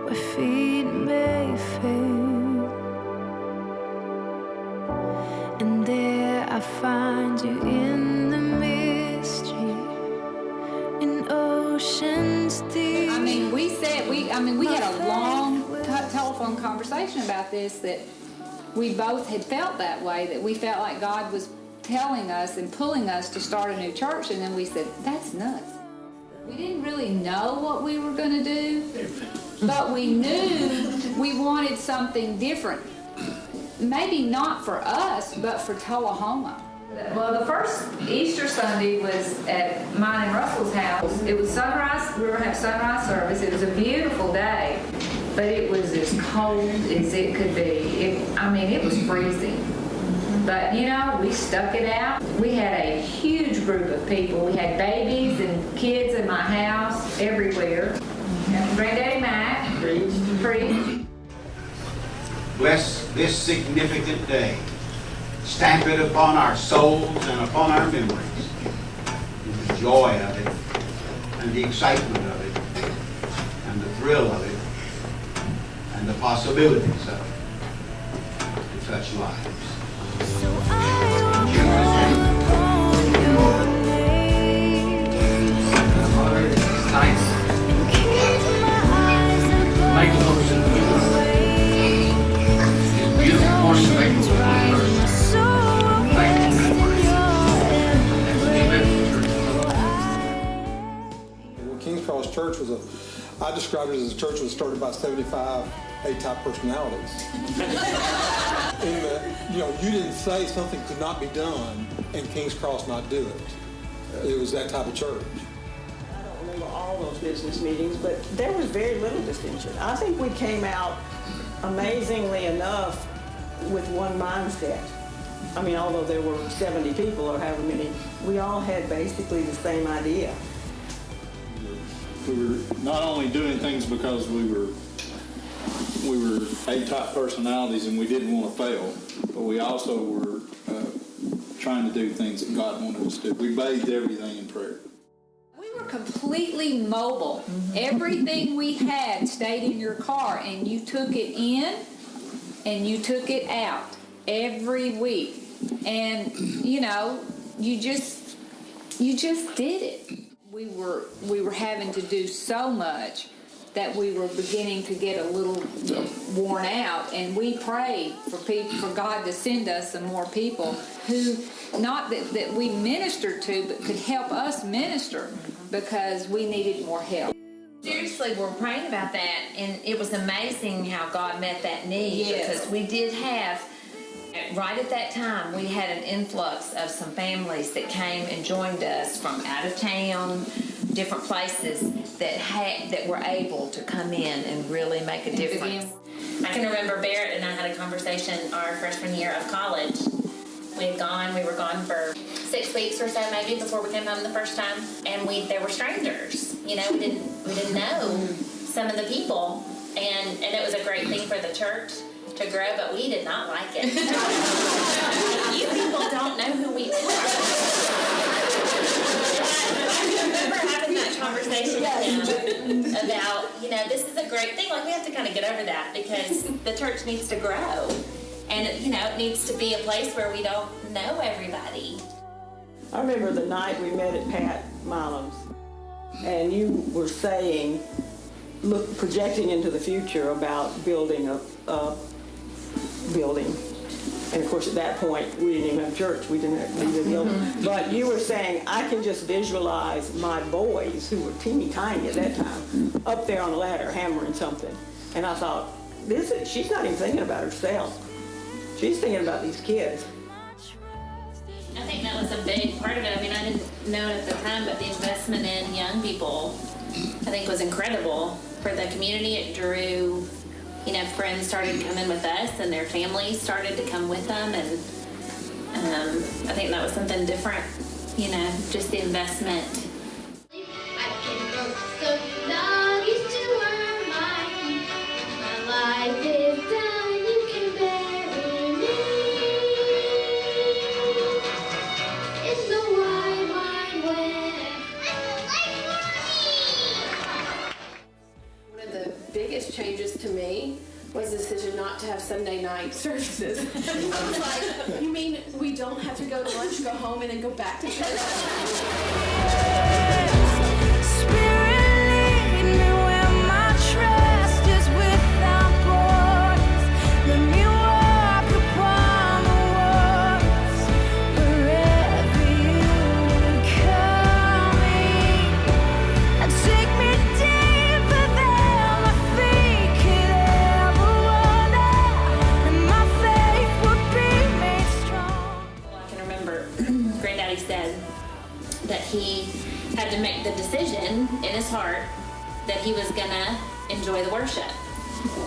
my feet may fail, and there I find you in the mystery, in oceans deep. I mean, we had a long telephone conversation about this, that we both had felt that way, that we felt like God was telling us and pulling us to start a new church, and then we said, that's nuts. We didn't really know what we were going to do, but we knew we wanted something different. Maybe not for us, but for Tullahoma. Well, the first Easter Sunday was at mine and Russell's house. It was sunrise, we were going to have sunrise service. It was a beautiful day, but it was as cold as it could be. It was freezing. But, we stuck it out. We had a huge group of people. We had babies and kids in my house everywhere. And Granddaddy Mac preached. Bless this significant day. Stamp it upon our souls and upon our memories. And the joy of it, and the excitement of it, and the thrill of it, and the possibilities of it to touch lives. So I will call upon your name and keep my eyes above the waves. Beautiful morning, thank you. My soul will rest in your Well, King's Cross Church I described it as a church that was started by 75 A-type personalities. In that, you didn't say something could not be done and King's Cross not do it. It was that type of church. I don't remember all those business meetings, but there was very little distinction. I think we came out amazingly enough with one mindset. Although there were 70 people or however many, we all had basically the same idea. We were not only doing things because we were A-type personalities and we didn't want to fail, but we also were trying to do things that God wanted us to do. We bathed everything in prayer. We were completely mobile. Everything we had stayed in your car, and you took it in and you took it out every week. And, you just did it. We were having to do so much that we were beginning to get a little worn out, and we prayed for God to send us some more people who, not that we ministered to, but could help us minister, because we needed more help. Seriously, we're praying about that, and it was amazing how God met that need. Yes. Because we did have, right at that time, we had an influx of some families that came and joined us from out of town, different places that were able to come in and really make a difference. I can remember Barrett and I had a conversation our freshman year of college. We were gone for 6 weeks or so maybe before we came home the first time, and there were strangers. We didn't know some of the people, and it was a great thing for the church to grow, but we did not like it. You people don't know who we are. I remember having that conversation with him about, this is a great thing. We have to kind of get over that, because the church needs to grow. And, it needs to be a place where we don't know everybody. I remember the night we met at Pat Milam's, and you were saying, projecting into the future about building a building. And of course, at that point, we didn't even have church. We didn't have building. But you were saying, I can just visualize my boys, who were teeny tiny at that time, up there on a ladder hammering something. And I thought, she's not even thinking about herself. She's thinking about these kids. I think that was a big part of it. I didn't know it at the time, but the investment in young people, I think, was incredible for the community. It drew, friends started coming with us, and their families started to come with them, and I think that was something different, just the investment. I can go so long used to earn my life is done, you can bury me in the wide, wide web. I'm a life for me! One of the biggest biggest changes to me was the decision not to have Sunday night services. I was like, you mean we don't have to go to lunch, go home, and then go back to church? That he had to make the decision in his heart that he was gonna enjoy the worship,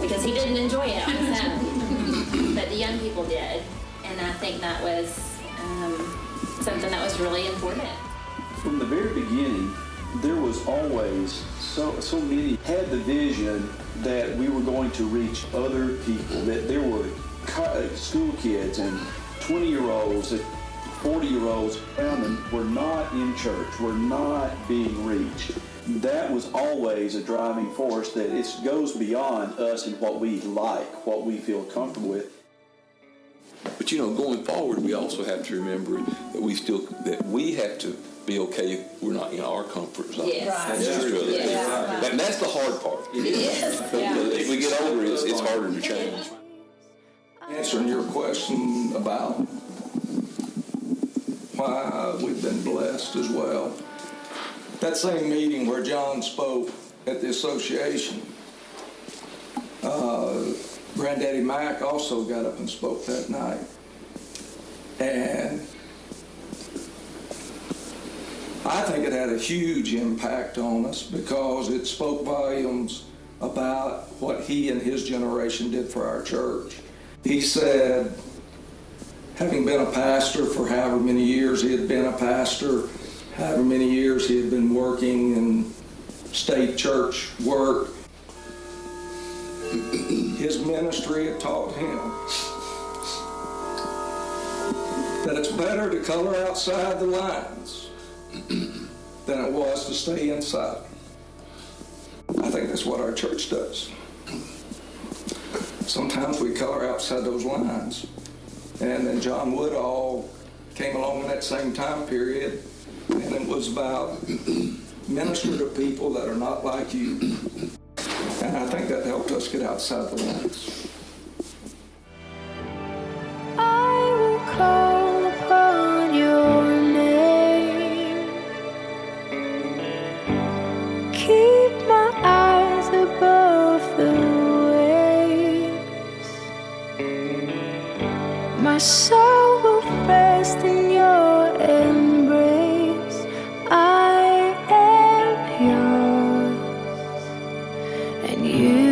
because he didn't enjoy it on his own, but the young people did, and I think that was something that was really important. From the very beginning, there was always so many had the vision that we were going to reach other people, that there were school kids and 20-year-olds, 40-year-olds around them were not in church, were not being reached. That was always a driving force, that it goes beyond us and what we like, what we feel comfortable with. But going forward, we also have to remember that we have to be okay if we're not in our comfort zone. Yes. That's true. Yeah. And that's the hard part. Yes. As we get older, it's harder to change. Answering your question about why we've been blessed as well. That same meeting where John spoke at the association, Granddaddy Mac also got up and spoke that night. And I think it had a huge impact on us because it spoke volumes about what he and his generation did for our church. He said, having been a pastor for however many years he had been a pastor, however many years he had been working in state church work, his ministry had taught him that it's better to color outside the lines than it was to stay inside. I think that's what our church does. Sometimes we color outside those lines. And then John Woodall came along in that same time period, and it was about minister to people that are not like you. And I think that helped us get outside the lines. I will call upon your name. Keep my eyes above the waves. My soul will rest in your embrace. I am yours, and you